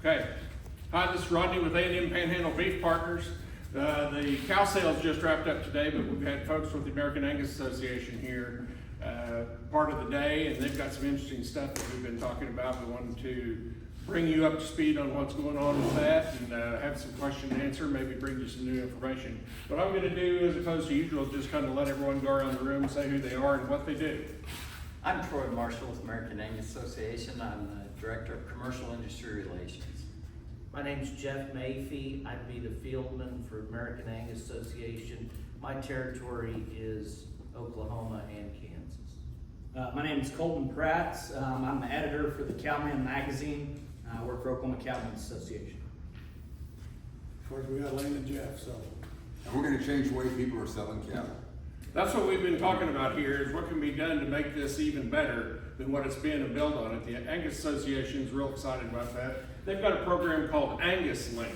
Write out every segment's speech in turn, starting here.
Okay. Hi, this is Rodney with A&M Panhandle Beef Partners. The cow sales just wrapped up today, but we've had folks with the American Angus Association here part of the day, and they've got some interesting stuff that we've been talking about. We wanted to bring you up to speed on what's going on with that and have some question and answer, maybe bring you some new information. What I'm going to do, as opposed to usual, is just kind of let everyone go around the room and say who they are and what they do. I'm Troy Marshall with American Angus Association. I'm the Director of Commercial Industry Relations. My name's Jeff Mayfee. I'd be the fieldman for American Angus Association. My territory is Oklahoma and Kansas. My name is Colton Pratt. I'm the editor for the Cowman magazine. I work for Oklahoma Cowmen's Association. Of course, we got Lane and Jeff, so. And we're gonna change the way people are selling cattle. That's what we've been talking about here, is what can be done to make this even better than what it's been and build on it. The Angus Association is real excited about that. They've got a program called Angus Link,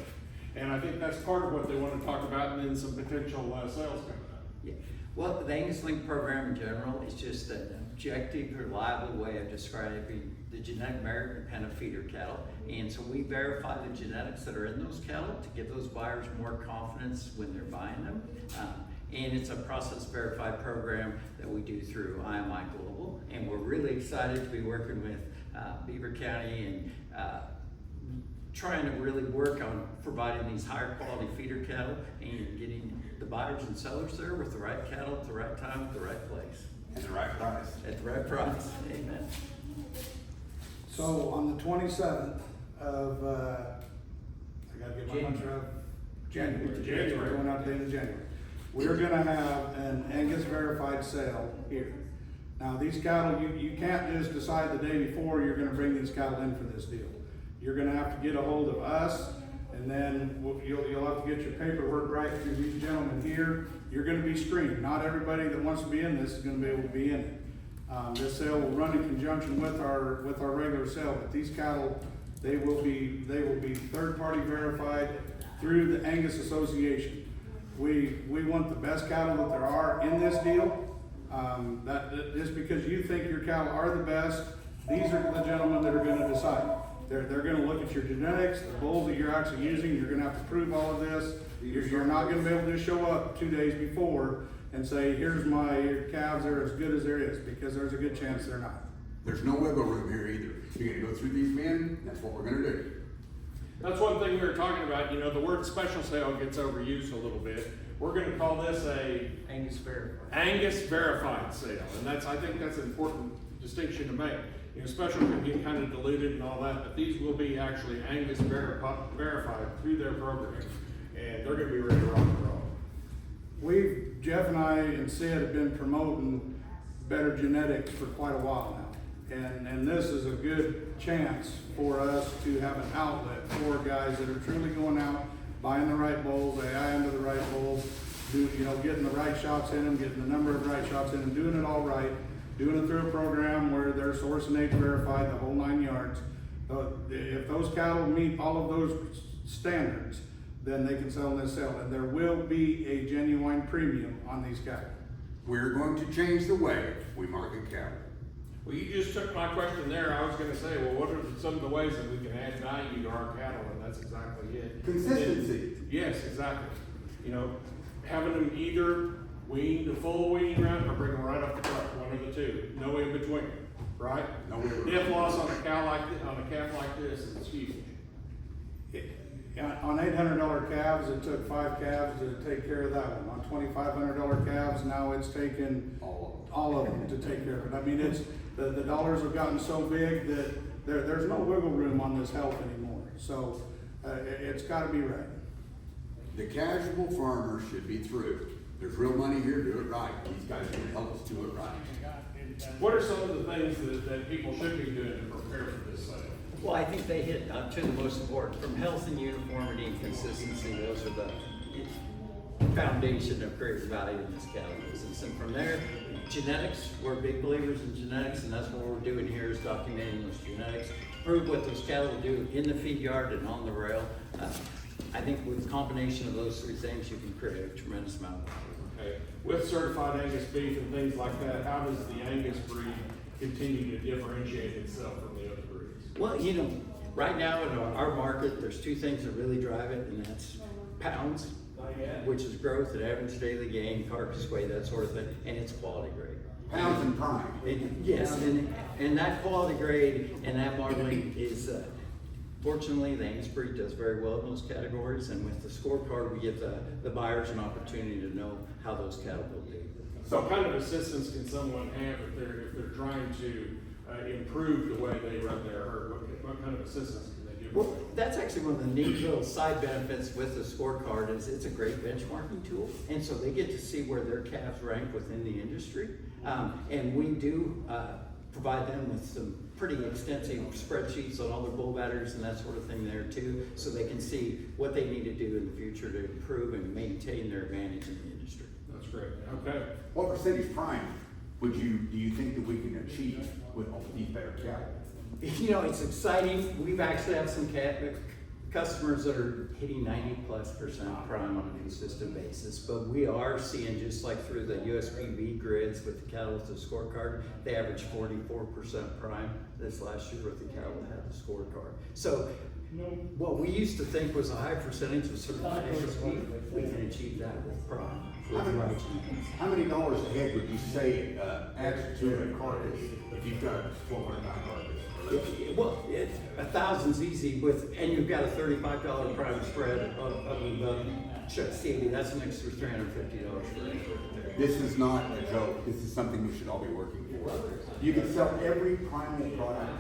and I think that's part of what they want to talk about, and then some potential sales coming up. Yeah. Well, the Angus Link program in general is just an objective, reliable way of describing the genetic merit and dependent feeder cattle. And so we verify the genetics that are in those cattle to give those buyers more confidence when they're buying them. And it's a process verified program that we do through IMI Global. And we're really excited to be working with Beaver County and trying to really work on providing these higher quality feeder cattle and getting the buyers and sellers there with the right cattle at the right time at the right place. And the right price. At the right price. Amen. So on the 27th of, I gotta get my months right, January, going out the end of January. We're gonna have an Angus verified sale here. Now these cattle, you can't just decide the day before you're gonna bring these cattle in for this deal. You're gonna have to get a hold of us, and then you'll have to get your paperwork right through these gentlemen here. You're gonna be screened. Not everybody that wants to be in this is gonna be able to be in it. This sale will run in conjunction with our regular sale, but these cattle, they will be third-party verified through the Angus Association. We want the best cattle that there are in this deal. That just because you think your cattle are the best, these are the gentlemen that are gonna decide. They're gonna look at your genetics, the bulls that you're actually using. You're gonna have to prove all of this. You're not gonna be able to show up 2 days before and say, here's my calves, they're as good as there is, because there's a good chance they're not. There's no wiggle room here either. You're gonna go through these men, that's what we're gonna do. That's one thing we were talking about. You know, the word special sale gets overused a little bit. We're going to call this a Angus Verified. Angus verified sale, and I think that's an important distinction to make. You know, special can get kind of diluted and all that, but these will be actually Angus verified through their program, and they're going to be ready to rock and roll. Jeff and I and Sid have been promoting better genetics for quite a while now. And this is a good chance for us to have an outlet for guys that are truly going out, buying the right bulls, AI into the right bulls, getting the right shots in them, getting the number of right shots in them, doing it all right, doing it through a program where they're source and age verified, the whole 9 yards. If those cattle meet all of those standards, then they can sell in this sale, and there will be a genuine premium on these cattle. We're going to change the way we market cattle. Well, you just took my question there. I was going to say, well, what are some of the ways that we can add value to our cattle? And that's exactly it. Consistency. Yes, exactly. You know, having them either weaned the full wean run or bring them right off the truck, one of the two. No in between, right? No wiggle room. If loss on a cow like this, on a calf like this, is huge. On $800 calves, it took 5 calves to take care of that one. On $2,500 calves, now it's taken all of them to take care of it. I mean, it's the dollars have gotten so big that there's no wiggle room on this health anymore. So it's got to be right. The casual farmer should be through. There's real money here, do it right. These guys are gonna help us do it right. What are some of the things that people should be doing to prepare for this sale? Well, I think they hit two of the most important. From health and uniformity and consistency, those are the foundation of creating value in this cattle business. And from there, genetics, we're big believers in genetics, and that's what we're doing here is documenting those genetics, prove what those cattle do in the feed yard and on the rail. I think with the combination of those three things, you can create a tremendous amount of value. Okay. With certified Angus beef and things like that, how does the Angus breed continue to differentiate itself from the other breeds? Well, right now in our market, there's two things that really drive it, and that's pounds, which is growth at average daily gain, carcass weight, that sort of thing, and it's quality grade. Pounds and prime. Yes, and that quality grade and that modeling is, fortunately, the Angus breed does very well in those categories, and with the scorecard, we give the buyers an opportunity to know how those cattle will do. So what kind of assistance can someone have if they're trying to improve the way they run their herd? What kind of assistance can they give? Well, that's actually one of the neat little side benefits with the scorecard is it's a great benchmarking tool. And so they get to see where their calves rank within the industry. And we do provide them with some pretty extensive spreadsheets on all their bull batters and that sort of thing there too, so they can see what they need to do in the future to improve and maintain their advantage in the industry. That's great. Okay. What percentage prime do you think that we can achieve with these better cattle? You know, it's exciting. We've actually have some customers that are hitting 90+% prime on a consistent basis, but we are seeing, just like through the USPB grids with the cattle with the scorecard, they averaged 44% prime this last year with the cattle that had the scorecard. So what we used to think was a high percentage of certified ASP, we can achieve that with prime. How many dollars a head would you say it adds to a carcass if you've got a 1,200 pound carcass? Well, 1,000's easy and you've got a $35 prime spread of CAB, that's an extra $350 for an acre there. This is not a joke. This is something we should all be working for. You can sell every primal product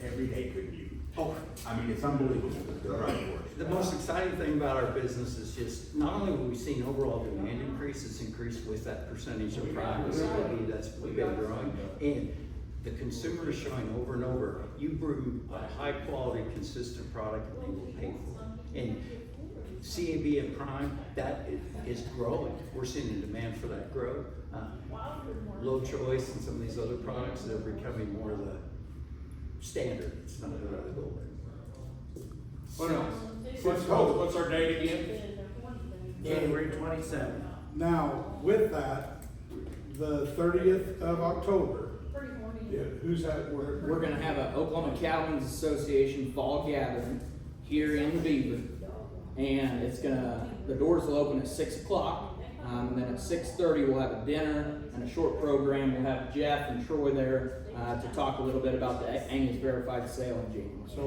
every day, couldn't you? Oh, I mean, it's unbelievable. The right word. the most exciting thing about our business is just, not only have we seen overall demand increase, it's increased with that percentage of prime and CAB that's been growing. And the consumer is showing over and over, you bring a high quality, consistent product and they will pay for it. And CAB and prime, that is growing. We're seeing the demand for that grow. Low choice and some of these other products, they're becoming more the standard. It's not the gold. What else? What's our date again? January 27th. Now, with that, the 30th of October, yeah, who's that? We're gonna have an Oklahoma Cattlemen's Association fall gathering here in Beaver. And the doors will open at 6 o'clock. And then at 6:30, we'll have a dinner and a short program. We'll have Jeff and Troy there to talk a little bit about the Angus Verified Sale in January. So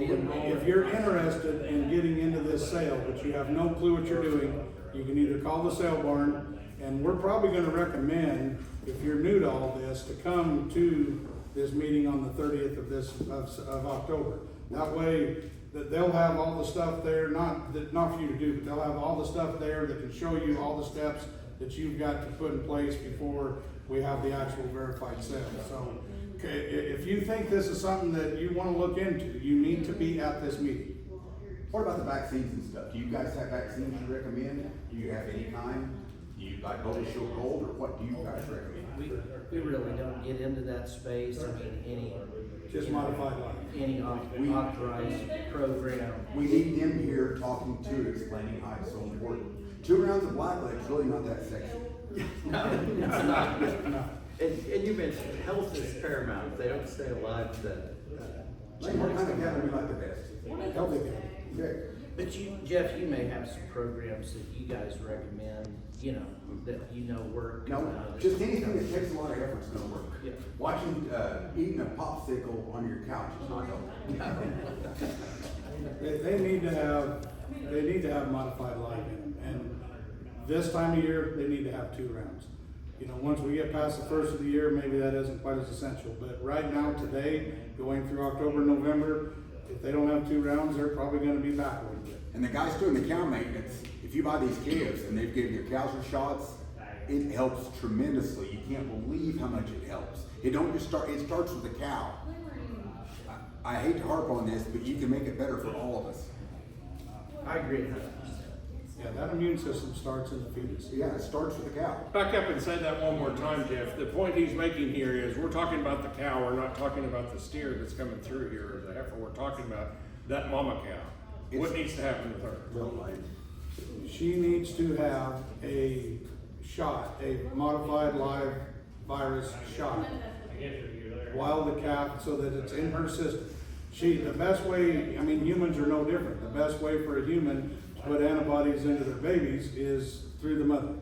if you're interested in getting into this sale, but you have no clue what you're doing, you can either call the sale barn, and we're probably gonna recommend, if you're new to all this, to come to this meeting on the 30th of October. That way, that they'll have all the stuff there, not for you to do, but they'll have all the stuff there that can show you all the steps that you've got to put in place before we have the actual verified sale. So, okay, if you think this is something that you want to look into, you need to be at this meeting. What about the vaccines and stuff? Do you guys have vaccines you recommend? Do you have any kind? Do you like Holy Shield Gold, or what do you guys recommend? We really don't get into that space. I mean, Just modified life. any authorized program. We need them here talking to, explaining how it's so important. 2 rounds of blackleg's really not that sexy. No, it's not. No. And you mentioned health is paramount. If they don't stay alive, Like, what kind of cattle do you like the best? Healthy cattle. Okay. But Jeff, you may have some programs that you guys recommend, that work. No, just anything that takes a lot of effort is gonna work. Yeah. Watching, eating a popsicle on your couch is not helping. They need to have modified life in them, and this time of year, they need to have 2 rounds. Once we get past the first of the year, maybe that isn't quite as essential, but right now, today, going through October, November, if they don't have 2 rounds, they're probably gonna be back a little bit. And the guys doing the cow maintenance, if you buy these calves and they've given your cows their shots, it helps tremendously. You can't believe how much it helps. It starts with the cow. I hate to harp on this, but you can make it better for all of us. I agree. Yeah, that immune system starts in the fetus. Yeah, it starts with the cow. Back up and say that one more time, Jeff. The point he's making here is we're talking about the cow. We're not talking about the steer that's coming through here or the heifer. We're talking about that mama cow. What needs to happen with her? She needs to have a shot, a modified live virus shot, while the calf, so that it's in her system. the best way, I mean, humans are no different. The best way for a human to put antibodies into their babies is through the mother.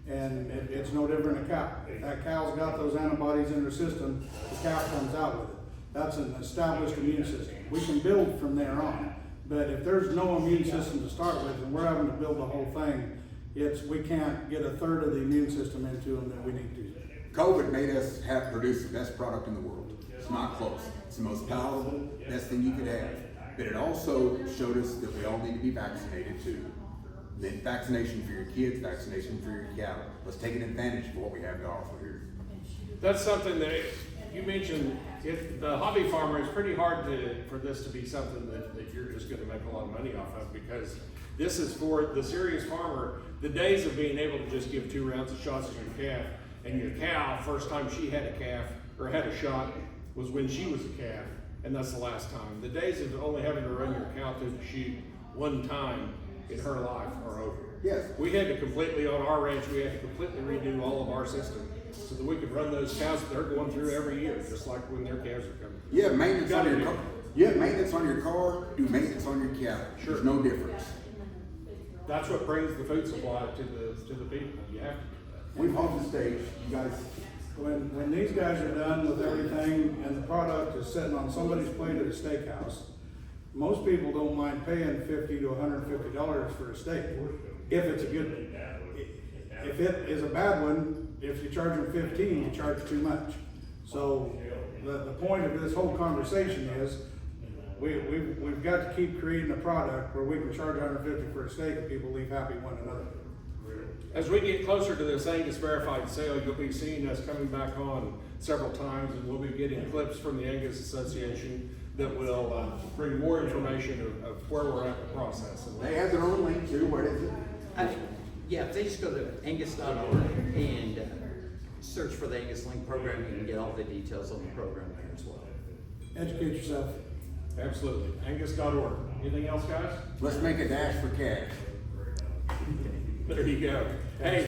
And it's no different than a cow. If that cow's got those antibodies in her system, the cow comes out with it. That's an established immune system. We can build from there on. But if there's no immune system to start with, and we're having to build the whole thing, we can't get a third of the immune system into them that we need to. COVID made us have produced the best product in the world. It's not close. It's the most palatable, best thing you could have. But it also showed us that we all need to be vaccinated too. Then vaccination for your kids, vaccination for your cattle. Let's take advantage of what we have to offer here. That's something that you mentioned. The hobby farmer, it's pretty hard for this to be something that you're just going to make a lot of money off of, because this is for the serious farmer. The days of being able to just give 2 rounds of shots to your calf, and your cow, first time she had a calf or had a shot was when she was a calf, and that's the last time. The days of only having to run your cow through the chute one time in her life are over. Yes. We had to completely, on our ranch, we had to completely redo all of our system so that we could run those cows that they're going through every year, just like when their calves are coming through. You have maintenance on your Gotta car. do. You have maintenance on your car, do maintenance on your cattle. Sure. There's no difference. That's what brings the food supply to the people. You have to do that. We've hauled the stage, you guys. When these guys are done with everything and the product is sitting on somebody's plate at a steakhouse, most people don't mind paying $50 to $150 for a steak, if it's a good one. If it is a bad one, if you charge them $15, you charge too much. So the point of this whole conversation is, we've got to keep creating a product where we can charge $150 for a steak and people leave happy one another. As we get closer to this Angus Verified Sale, you'll be seeing us coming back on several times, and we'll be getting clips from the Angus Association that will bring more information of where we're at in the process. And They have their own link too, what is it? Yeah, if they just go to angus.org and search for the Angus Link program, you can get all the details on the program there as well. Educate yourself. Absolutely. Angus.org. Anything else, guys? Let's make a dash for cash. There you go. Hey,